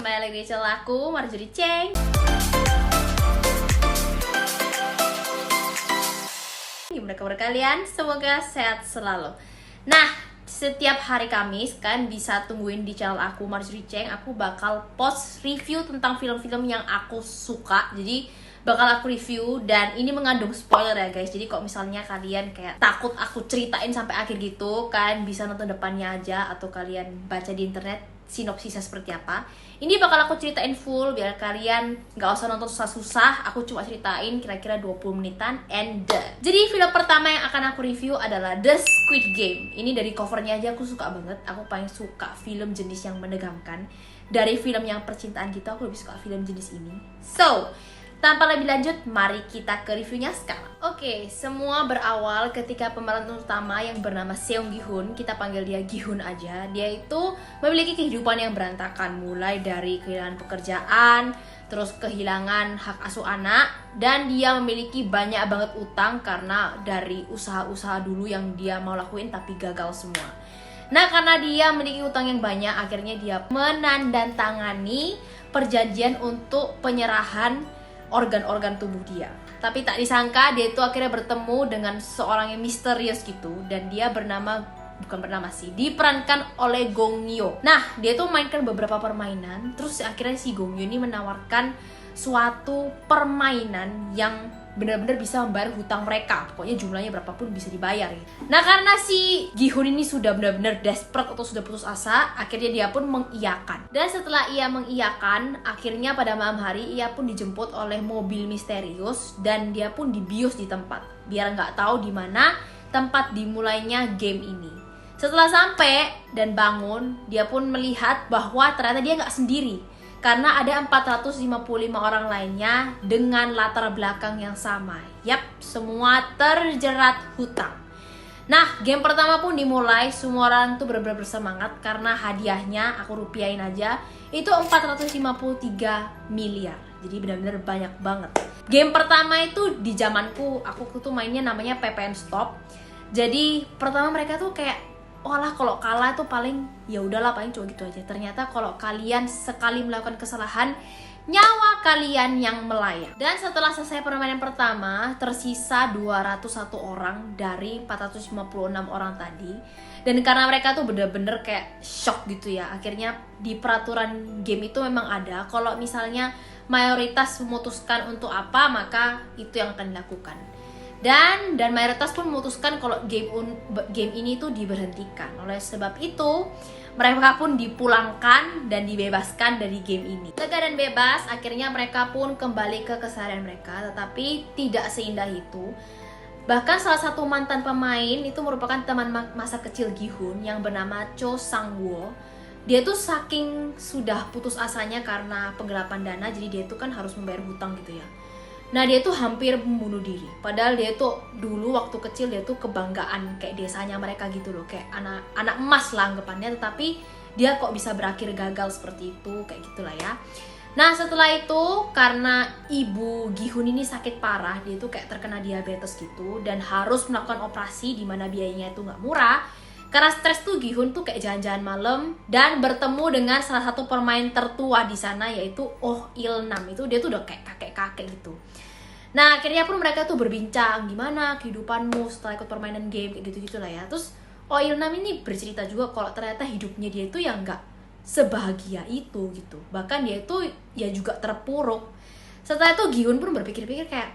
kembali lagi di channel aku, Marjorie Cheng. Gimana kabar kalian? Semoga sehat selalu. Nah, setiap hari Kamis kan bisa tungguin di channel aku, Marjorie Cheng. Aku bakal post review tentang film-film yang aku suka. Jadi bakal aku review dan ini mengandung spoiler ya guys. Jadi kalau misalnya kalian kayak takut aku ceritain sampai akhir gitu kan, bisa nonton depannya aja atau kalian baca di internet sinopsisnya seperti apa. Ini bakal aku ceritain full biar kalian nggak usah nonton susah-susah. Aku cuma ceritain kira-kira 20 menitan and done. Jadi film pertama yang akan aku review adalah The Squid Game. Ini dari covernya aja aku suka banget. Aku paling suka film jenis yang menegangkan. Dari film yang percintaan gitu, aku lebih suka film jenis ini. So, tanpa lebih lanjut, mari kita ke reviewnya sekarang. Oke, semua berawal ketika pemeran utama yang bernama Seong Gi-hun, kita panggil dia Gi-hun aja. Dia itu memiliki kehidupan yang berantakan, mulai dari kehilangan pekerjaan, terus kehilangan hak asuh anak, dan dia memiliki banyak banget utang karena dari usaha-usaha dulu yang dia mau lakuin tapi gagal semua. Nah, karena dia memiliki utang yang banyak, akhirnya dia menandatangani perjanjian untuk penyerahan organ-organ tubuh dia. Tapi tak disangka dia itu akhirnya bertemu dengan seorang yang misterius gitu, dan dia diperankan oleh Gong Yoo. Nah, dia tuh mainkan beberapa permainan, terus akhirnya si Gong Yoo ini menawarkan suatu permainan yang benar-benar bisa membayar hutang mereka. Pokoknya jumlahnya berapapun bisa dibayar gitu. Nah, karena si Gi-hun ini sudah benar-benar desperate atau sudah putus asa, akhirnya dia pun mengiyakan. Dan setelah ia mengiyakan, akhirnya pada malam hari ia pun dijemput oleh mobil misterius dan dia pun dibius di tempat biar nggak tahu di mana tempat dimulainya game ini. Setelah sampai dan bangun, dia pun melihat bahwa ternyata dia nggak sendiri. Karena ada 455 orang lainnya dengan latar belakang yang sama. Yap, semua terjerat hutang. Nah, game pertama pun dimulai. Semua orang tuh benar-benar bersemangat karena hadiahnya, aku rupiahin aja, itu 453 miliar. Jadi benar-benar banyak banget. Game pertama itu di zamanku, aku tuh mainnya namanya PPN Stop. Jadi pertama mereka tuh kayak, walah kalau kalah tuh paling ya udahlah, paling cuma gitu aja. Ternyata kalau kalian sekali melakukan kesalahan, nyawa kalian yang melayang. Dan setelah selesai permainan pertama, tersisa 201 orang dari 456 orang tadi. Dan karena mereka tuh bener-bener kayak shock gitu ya, akhirnya di peraturan game itu memang ada, kalau misalnya mayoritas memutuskan untuk apa, maka itu yang akan dilakukan. Dan mayoritas pun memutuskan kalau game ini tuh diberhentikan. Oleh sebab itu, mereka pun dipulangkan dan dibebaskan dari game ini. Lega dan bebas, akhirnya mereka pun kembali ke keseharian mereka, tetapi tidak seindah itu. Bahkan salah satu mantan pemain itu merupakan teman masa kecil Gi-hun yang bernama Cho Sang-woo. Dia tuh saking sudah putus asanya karena penggelapan dana, jadi dia tuh kan harus membayar hutang gitu ya. Nah, dia tuh hampir membunuh diri. Padahal dia tuh dulu waktu kecil dia tuh kebanggaan kayak desanya mereka gitu loh, kayak anak emas lah anggapannya, tetapi dia kok bisa berakhir gagal seperti itu, kayak gitulah ya. Nah, setelah itu karena ibu Gi-hun ini sakit parah, dia tuh kayak terkena diabetes gitu dan harus melakukan operasi di mana biayanya itu nggak murah. Karena stres tuh Gi-hun tuh kayak jalan-jalan malam dan bertemu dengan salah satu pemain tertua di sana, yaitu Oh Il-nam. Itu dia tuh udah kayak kakek-kakek gitu. Nah, akhirnya pun mereka tuh berbincang gimana kehidupanmu setelah ikut permainan game, kayak gitu-gitu lah ya. Terus Oh Il-nam ini bercerita juga kalau ternyata hidupnya dia itu yang nggak sebahagia itu gitu. Bahkan dia itu ya juga terpuruk. Setelah itu Gi-hun pun berpikir-pikir kayak,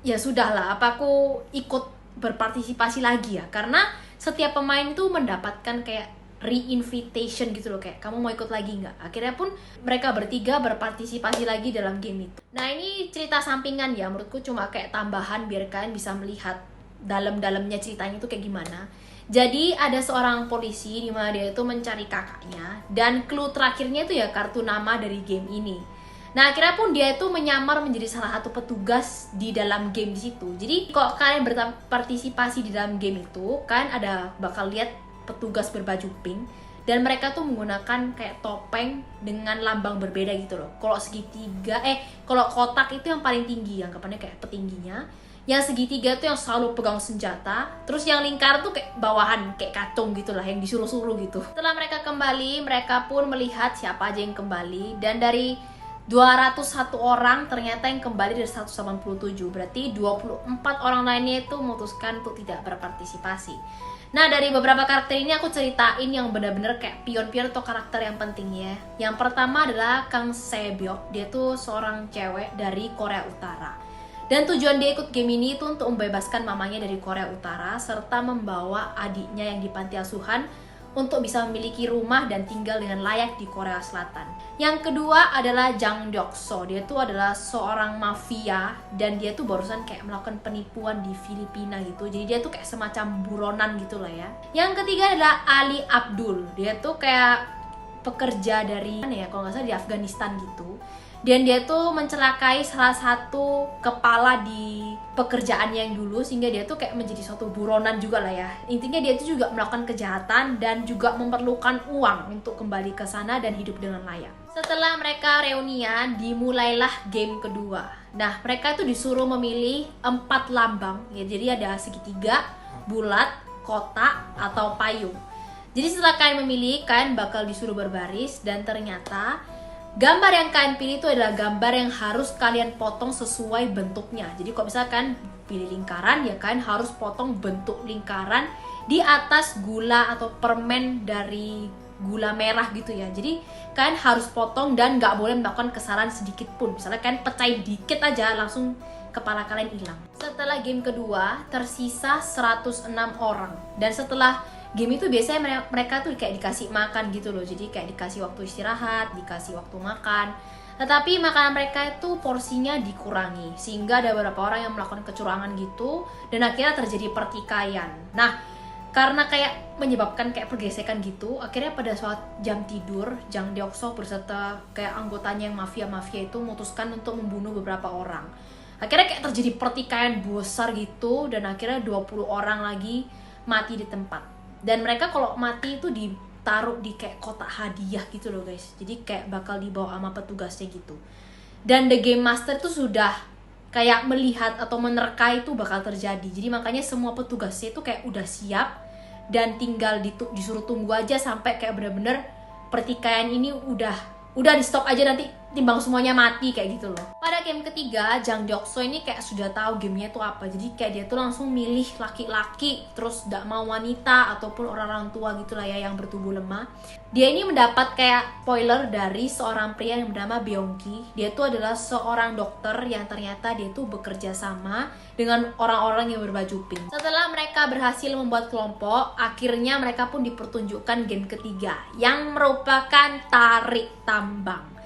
ya sudahlah, apa aku ikut berpartisipasi lagi ya, karena setiap pemain tuh mendapatkan kayak re-invitation gitu loh, kayak kamu mau ikut lagi nggak. Akhirnya pun mereka bertiga berpartisipasi lagi dalam game itu. Nah, ini cerita sampingan ya, menurutku cuma kayak tambahan biar kalian bisa melihat dalam-dalamnya ceritanya itu kayak gimana. Jadi ada seorang polisi di mana dia itu mencari kakaknya, dan clue terakhirnya itu ya kartu nama dari game ini. Nah, akhirnya pun dia itu menyamar menjadi salah satu petugas di dalam game di situ. Jadi kalau kalian berpartisipasi di dalam game itu, kan ada bakal lihat petugas berbaju pink dan mereka tuh menggunakan kayak topeng dengan lambang berbeda gitu loh. Kalau segitiga, kalau kotak itu yang paling tinggi, anggapannya kayak petingginya. Yang segitiga tuh yang selalu pegang senjata. Terus yang lingkar tuh kayak bawahan, kayak kacung gitu lah, yang disuruh-suruh gitu. Setelah mereka kembali, mereka pun melihat siapa aja yang kembali. Dan dari 201 orang ternyata yang kembali dari 187. Berarti 24 orang lainnya itu memutuskan untuk tidak berpartisipasi. Nah, dari beberapa karakter ini aku ceritain yang benar-benar kayak pion-pion atau karakter yang penting ya. Yang pertama adalah Kang Sebyok. Dia tuh seorang cewek dari Korea Utara. Dan tujuan dia ikut game ini itu untuk membebaskan mamanya dari Korea Utara serta membawa adiknya yang di panti asuhan untuk bisa memiliki rumah dan tinggal dengan layak di Korea Selatan. Yang kedua adalah Jang Deok-so. Dia tuh adalah seorang mafia dan dia tuh barusan kayak melakukan penipuan di Filipina gitu. Jadi dia tuh kayak semacam buronan gitu lah ya. Yang ketiga adalah Ali Abdul. Dia tuh kayak pekerja dari mana ya, kalau nggak salah di Afghanistan gitu. Dan dia tuh mencelakai salah satu kepala di pekerjaan yang dulu, sehingga dia tuh kayak menjadi suatu buronan juga lah ya. Intinya dia tuh juga melakukan kejahatan dan juga memerlukan uang untuk kembali ke sana dan hidup dengan layak. Setelah mereka reunian, dimulailah game kedua. Nah, mereka tuh disuruh memilih 4 lambang ya. Jadi ada segitiga, bulat, kotak, atau payung. Jadi setelah kalian memilih, kalian bakal disuruh berbaris dan ternyata gambar yang kalian pilih itu adalah gambar yang harus kalian potong sesuai bentuknya. Jadi kalau misalkan pilih lingkaran, ya kalian harus potong bentuk lingkaran di atas gula atau permen dari gula merah gitu ya. Jadi kalian harus potong dan nggak boleh melakukan kesalahan sedikit pun. Misalnya kalian pecahin dikit aja, langsung kepala kalian hilang. Setelah game kedua, tersisa 106 orang. Dan setelah game itu biasanya mereka tuh kayak dikasih makan gitu loh. Jadi kayak dikasih waktu istirahat, dikasih waktu makan. Tetapi makanan mereka itu porsinya dikurangi, sehingga ada beberapa orang yang melakukan kecurangan gitu, dan akhirnya terjadi pertikaian. Nah, karena kayak menyebabkan kayak pergesekan gitu, akhirnya pada saat jam tidur, Jang Deok-so berserta kayak anggotanya yang mafia-mafia itu memutuskan untuk membunuh beberapa orang. Akhirnya kayak terjadi pertikaian besar gitu, dan akhirnya 20 orang lagi mati di tempat. Dan mereka kalau mati itu ditaruh di kayak kotak hadiah gitu loh guys. Jadi kayak bakal dibawa sama petugasnya gitu. Dan the game master tuh sudah kayak melihat atau menerka itu bakal terjadi. Jadi makanya semua petugasnya itu kayak udah siap dan tinggal disuruh tunggu aja sampai kayak bener-bener pertikaian ini udah di stop aja, nanti timbang semuanya mati kayak gitu loh. Pada game ketiga, Jang Deok-so ini kayak sudah tahu gamenya itu apa. Jadi kayak dia tuh langsung milih laki-laki, terus gak mau wanita ataupun orang-orang tua gitu lah ya yang bertubuh lemah. Dia ini mendapat kayak spoiler dari seorang pria yang bernama Beongki. Dia tuh adalah seorang dokter yang ternyata dia tuh bekerja sama dengan orang-orang yang berbaju pink. Setelah mereka berhasil membuat kelompok, akhirnya mereka pun dipertunjukkan game ketiga yang merupakan tarik tambang.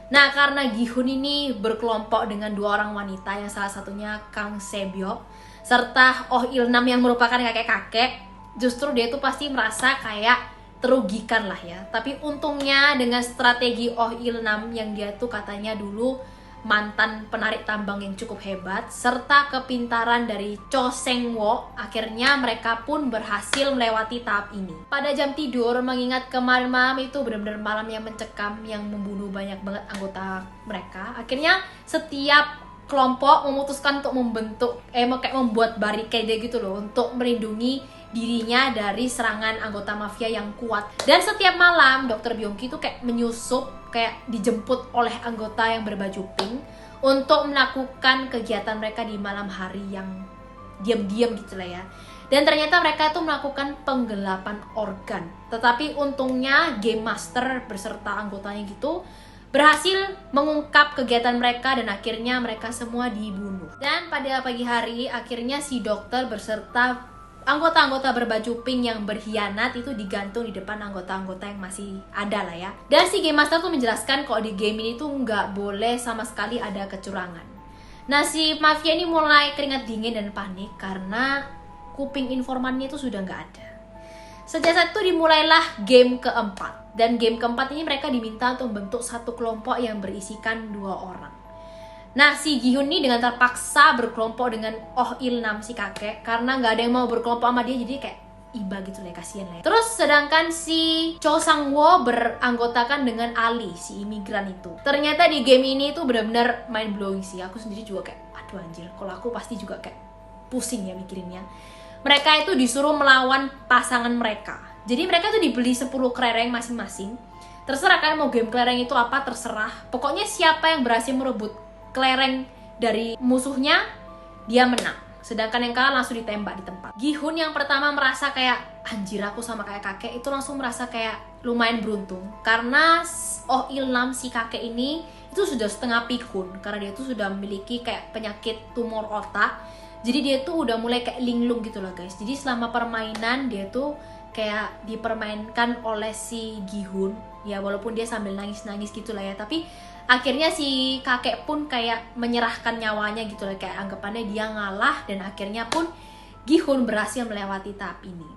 Nah, karena Gi-hun ini berkelompok dengan 2 orang wanita, yang salah satunya Kang Sebyok serta Oh Il-nam yang merupakan kakek-kakek, justru dia tuh pasti merasa kayak terugikan lah ya. Tapi untungnya dengan strategi Oh Il-nam yang dia tuh katanya dulu mantan penarik tambang yang cukup hebat, serta kepintaran dari Cho Seng-wo, akhirnya mereka pun berhasil melewati tahap ini. Pada jam tidur, mengingat kemarin malam itu benar-benar malam yang mencekam, yang membunuh banyak banget anggota mereka, akhirnya setiap kelompok memutuskan untuk membuat barikade gitu loh, untuk melindungi dirinya dari serangan anggota mafia yang kuat. Dan setiap malam Dr. Beongki itu kayak menyusup, kayak dijemput oleh anggota yang berbaju pink untuk melakukan kegiatan mereka di malam hari yang diam-diam gitu lah ya. Dan ternyata mereka itu melakukan penggelapan organ. Tetapi untungnya Game Master beserta anggotanya gitu berhasil mengungkap kegiatan mereka dan akhirnya mereka semua dibunuh. Dan pada pagi hari akhirnya si dokter beserta anggota-anggota berbaju pink yang berkhianat itu digantung di depan anggota-anggota yang masih ada lah ya. Dan si Game Master tuh menjelaskan kalau di game ini tuh nggak boleh sama sekali ada kecurangan. Nah, si mafia ini mulai keringat dingin dan panik karena kuping informannya itu sudah nggak ada. Sejak saat itu dimulailah game keempat. Dan game keempat ini mereka diminta untuk membentuk satu kelompok yang berisikan 2 orang. Nah, si Gi-hun ini dengan terpaksa berkelompok dengan Oh Il-nam si kakek, karena nggak ada yang mau berkelompok sama dia, jadi kayak iba gitu lah, kasihan lah ya. Terus sedangkan si Cho Sang-wo beranggotakan dengan Ali, si imigran itu. Ternyata di game ini tuh benar-benar mind blowing sih. Aku sendiri juga kayak aduh anjir, kalau aku pasti juga kayak pusing ya mikirinnya. Mereka itu disuruh melawan pasangan mereka. Jadi mereka tuh dibeli 10 kelereng masing-masing. Terserah kan mau game kelereng itu apa, terserah. Pokoknya siapa yang berhasil merebut kelereng dari musuhnya, dia menang. Sedangkan yang kalah langsung ditembak di tempat. Gi-hun yang pertama merasa kayak anjir aku sama kayak kakek, itu langsung merasa kayak lumayan beruntung. Karena Oh Il-nam si kakek ini itu sudah setengah pikun. Karena dia tuh sudah memiliki kayak penyakit tumor otak. Jadi dia tuh udah mulai kayak linglung gitu loh guys. Jadi selama permainan dia tuh kayak dipermainkan oleh si Gi-hun. Ya walaupun dia sambil nangis-nangis gitu lah ya. Tapi akhirnya si kakek pun kayak menyerahkan nyawanya gitu loh, kayak anggapannya dia ngalah, dan akhirnya pun Gi-hun berhasil melewati tahap ini.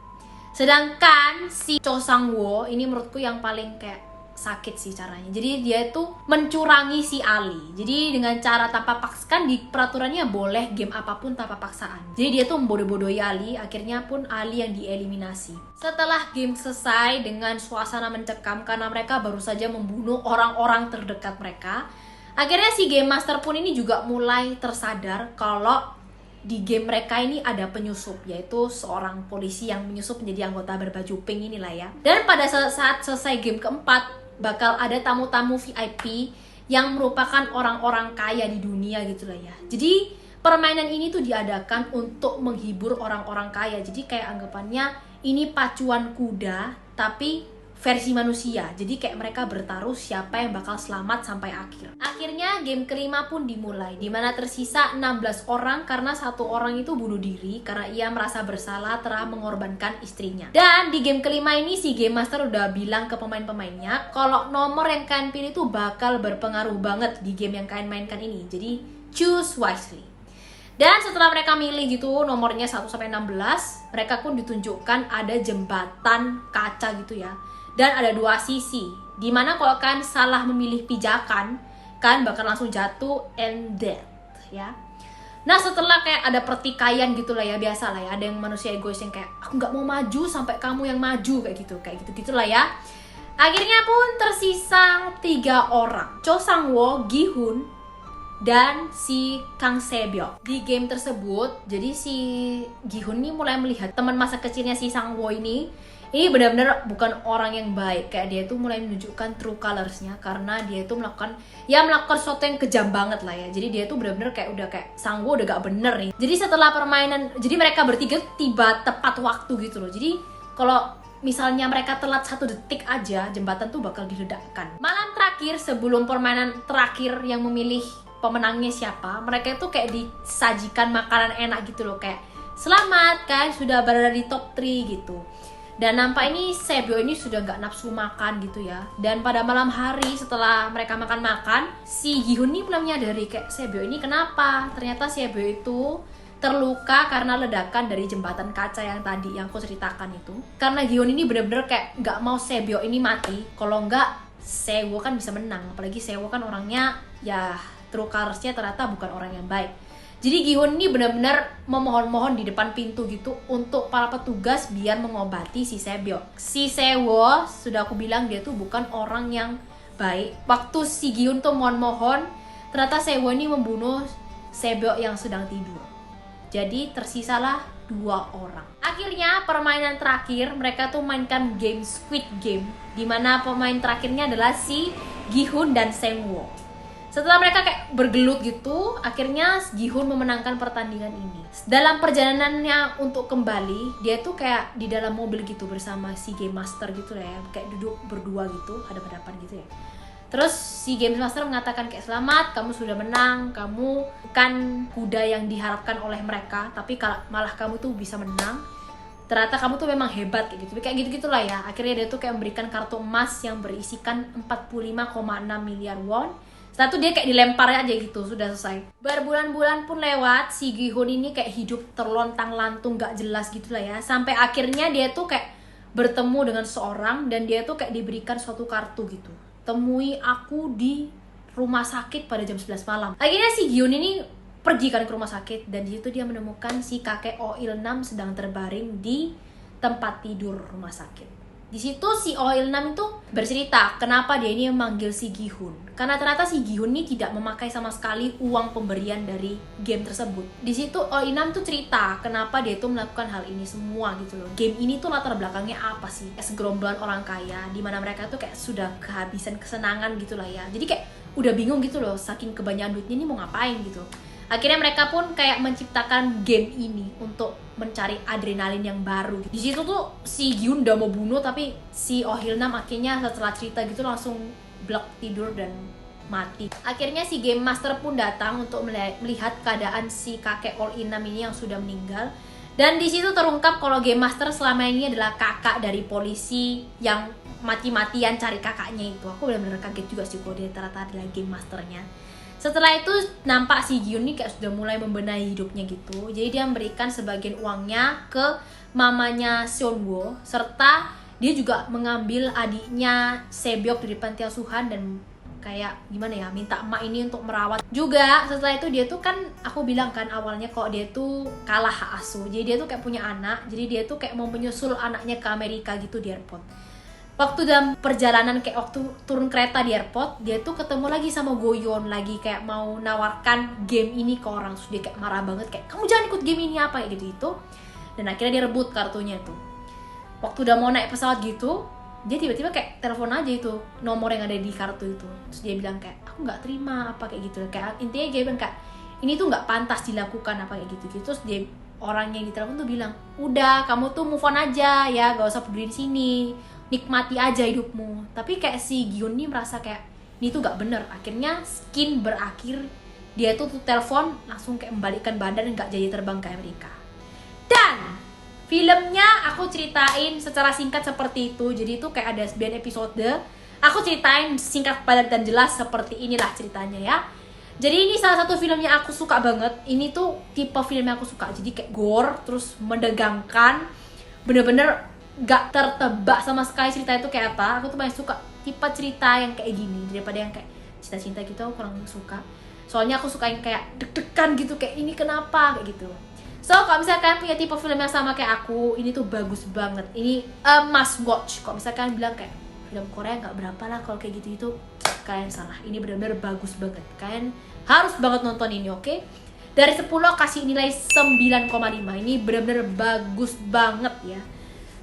Sedangkan si Cho Sang-woo ini menurutku yang paling kayak sakit sih caranya. Jadi dia itu mencurangi si Ali. Jadi dengan cara tanpa paksakan, di peraturannya boleh game apapun tanpa paksaan. Jadi dia tuh membodoh-bodohi Ali, akhirnya pun Ali yang dieliminasi. Setelah game selesai dengan suasana mencekam karena mereka baru saja membunuh orang-orang terdekat mereka, akhirnya si Game Master pun ini juga mulai tersadar kalau di game mereka ini ada penyusup, yaitu seorang polisi yang menyusup menjadi anggota berbaju pink inilah ya. Dan pada saat selesai game keempat, bakal ada tamu-tamu VIP yang merupakan orang-orang kaya di dunia gitu lah ya. Jadi permainan ini tuh diadakan untuk menghibur orang-orang kaya. Jadi kayak anggapannya ini pacuan kuda tapi versi manusia. Jadi kayak mereka bertaruh siapa yang bakal selamat sampai akhir. Akhirnya game kelima pun dimulai, dimana tersisa 16 orang karena satu orang itu bunuh diri karena ia merasa bersalah telah mengorbankan istrinya. Dan di game kelima ini si Game Master udah bilang ke pemain-pemainnya kalau nomor yang kalian pilih itu bakal berpengaruh banget di game yang kalian mainkan ini. Jadi choose wisely. Dan setelah mereka milih gitu nomornya 1-16, mereka pun ditunjukkan ada jembatan kaca gitu ya. Dan ada 2 sisi, dimana kalau kalian salah memilih pijakan, kan bakal langsung jatuh and death ya. Nah setelah kayak ada pertikaian gitu lah ya, biasa lah ya, ada yang manusia egois yang kayak aku nggak mau maju sampai kamu yang maju, kayak gitu gitulah ya. Akhirnya pun tersisa 3 orang, Cho Sang-woo, Gi-hun, dan si Kang Se-byuk. Di game tersebut, jadi si Gi-hun ini mulai melihat teman masa kecilnya si Sang-woo ini benar-benar bukan orang yang baik. Kayak dia tuh mulai menunjukkan true colorsnya karena dia tuh melakukan sesuatu yang kejam banget lah ya. Jadi dia tuh benar-benar kayak udah kayak Sang-woo udah gak bener nih. Jadi setelah permainan, jadi mereka bertiga tiba tepat waktu gitu loh. Jadi kalau misalnya mereka telat 1 detik aja, jembatan tuh bakal diledakkan. Malam terakhir sebelum permainan terakhir yang memilih pemenangnya siapa, mereka itu kayak disajikan makanan enak gitu loh, kayak selamat kan sudah berada di top 3 gitu. Dan nampak ini Se-byuk ini sudah gak nafsu makan gitu ya. Dan pada malam hari setelah mereka makan-makan, si Gi-hun ini mulai menyadari kayak Se-byuk ini kenapa. Ternyata Se-byuk itu terluka karena ledakan dari jembatan kaca yang tadi yang aku ceritakan itu. Karena Gi-hun ini bener-bener kayak gak mau Se-byuk ini mati. Kalau enggak, Se-woo kan bisa menang. Apalagi Se-woo kan orangnya ya true colorsnya ternyata bukan orang yang baik. Jadi Gi-hun ini benar-benar memohon-mohon di depan pintu gitu untuk para petugas biar mengobati si Se-byuk. Si Se-woo, sudah aku bilang dia tuh bukan orang yang baik. Waktu si Gi-hun tuh mohon-mohon, ternyata Se-woo ini membunuh Se-byuk yang sedang tidur. Jadi tersisalah 2 orang. Akhirnya permainan terakhir mereka tuh mainkan game Squid Game, dimana pemain terakhirnya adalah si Gi-hun dan Sang-woo. Setelah mereka kayak bergelut gitu, akhirnya Gi-hun memenangkan pertandingan ini. Dalam perjalanannya untuk kembali, dia tuh kayak di dalam mobil gitu bersama si Game Master gitu ya, kayak duduk berdua gitu, hadap-hadapan gitu ya. Terus si Game Master mengatakan kayak selamat, kamu sudah menang, kamu bukan kuda yang diharapkan oleh mereka, tapi malah kamu tuh bisa menang. Ternyata kamu tuh memang hebat kayak gitu-gitulah ya. Akhirnya dia tuh kayak memberikan kartu emas yang berisikan 45,6 miliar won. Setelah itu dia kayak dilempar aja gitu, sudah selesai. Berbulan-bulan pun lewat, si Gi-hun ini kayak hidup terlontang-lantung gak jelas gitu lah ya. Sampai akhirnya dia tuh kayak bertemu dengan seorang dan dia tuh kayak diberikan suatu kartu gitu. Temui aku di rumah sakit pada jam 11 malam. Akhirnya si Gi-hun ini pergi kan ke rumah sakit dan di situ dia menemukan si kakek Oh Il-nam sedang terbaring di tempat tidur rumah sakit. Di situ si Oh Il-nam itu bercerita kenapa dia ini memanggil si Gi-hun. Karena ternyata si Gi-hun ini tidak memakai sama sekali uang pemberian dari game tersebut. Di situ Oh Il-nam tuh cerita kenapa dia itu melakukan hal ini semua gitu loh. Game ini tuh latar belakangnya apa sih? Segerombolan orang kaya di mana mereka tuh kayak sudah kehabisan kesenangan gitu lah ya. Jadi kayak udah bingung gitu loh, saking kebanyakan duitnya ini mau ngapain gitu. Akhirnya mereka pun kayak menciptakan game ini untuk mencari adrenalin yang baru. Di situ tuh si Gi-hun udah mau bunuh, tapi si Oh Il-nam akhirnya setelah cerita gitu langsung blok tidur dan mati. Akhirnya si Game Master pun datang untuk melihat keadaan si kakek Oh Il-nam ini yang sudah meninggal. Dan di situ terungkap kalau Game Master selama ini adalah kakak dari polisi yang mati-matian cari kakaknya itu. Aku benar-benar kaget juga sih kalau dia ternyata adalah Game Masternya. Setelah itu nampak si Gi-hun ini kayak sudah mulai membenahi hidupnya gitu. Jadi dia memberikan sebagian uangnya ke mamanya Seonwo, serta dia juga mengambil adiknya Sebyok dari panti asuhan dan kayak gimana ya, minta emak ini untuk merawat juga. Setelah itu dia tuh kan, aku bilang kan awalnya kok dia tuh kalah hak asuh. Jadi dia tuh kayak punya anak, jadi dia tuh kayak mau menyusul anaknya ke Amerika gitu di airport. Waktu dalam perjalanan kayak waktu turun kereta di airport, dia tuh ketemu lagi sama Goyeon, lagi kayak mau nawarkan game ini ke orang. Terus dia kayak marah banget, kayak kamu jangan ikut game ini apa kayak gitu itu. Dan akhirnya dia rebut kartunya tuh. Waktu udah mau naik pesawat gitu, dia tiba-tiba kayak telepon aja itu nomor yang ada di kartu itu. Terus dia bilang kayak aku nggak terima apa kayak gitu. Kayak intinya dia bilang kayak ini tuh nggak pantas dilakukan apa kayak gitu. Terus dia, orang yang ditelepon tuh bilang, udah kamu tuh move on aja ya, gak usah peduli di sini, nikmati aja hidupmu. Tapi kayak si Gi-hun nih merasa kayak ini tuh gak bener. Akhirnya skin berakhir, dia tuh telepon langsung kayak membalikkan badan dan gak jadi terbang ke Amerika. Dan filmnya aku ceritain secara singkat seperti itu. Jadi itu kayak ada 9 episode. Aku ceritain singkat, padat dan jelas seperti inilah ceritanya ya. Jadi ini salah satu film yang aku suka banget. Ini tuh tipe film yang aku suka. Jadi kayak gore, terus mendegangkan, bener-bener gak tertebak sama sekali cerita itu kayak apa. Aku tuh paling suka tipe cerita yang kayak gini daripada yang kayak cinta-cinta gitu. Aku kurang suka. Soalnya aku suka yang kayak deg-degan gitu, kayak ini kenapa kayak gitu. So kalau misalnya kalian punya tipe film yang sama kayak aku, ini tuh bagus banget. Ini must watch. Kalau misalnya kalian bilang kayak film Korea gak berapa lah kalau kayak gitu itu, kalian salah. Ini benar-benar bagus banget. Kalian harus banget nonton ini, oke? Dari 10 kasih nilai 9,5. Ini benar-benar bagus banget ya.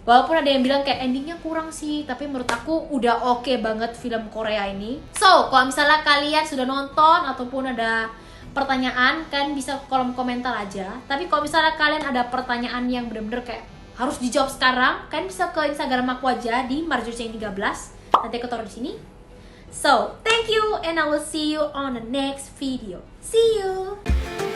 Walaupun ada yang bilang kayak endingnya kurang sih, tapi menurut aku udah oke banget film Korea ini. So, kalau misalnya kalian sudah nonton ataupun ada pertanyaan, kalian bisa kolom komentar aja. Tapi kalau misalnya kalian ada pertanyaan yang benar-benar kayak harus dijawab sekarang, kalian bisa ke Instagram aku aja di marjocheng13. Nanti aku taruh di sini. So, thank you and I will see you on the next video. See you!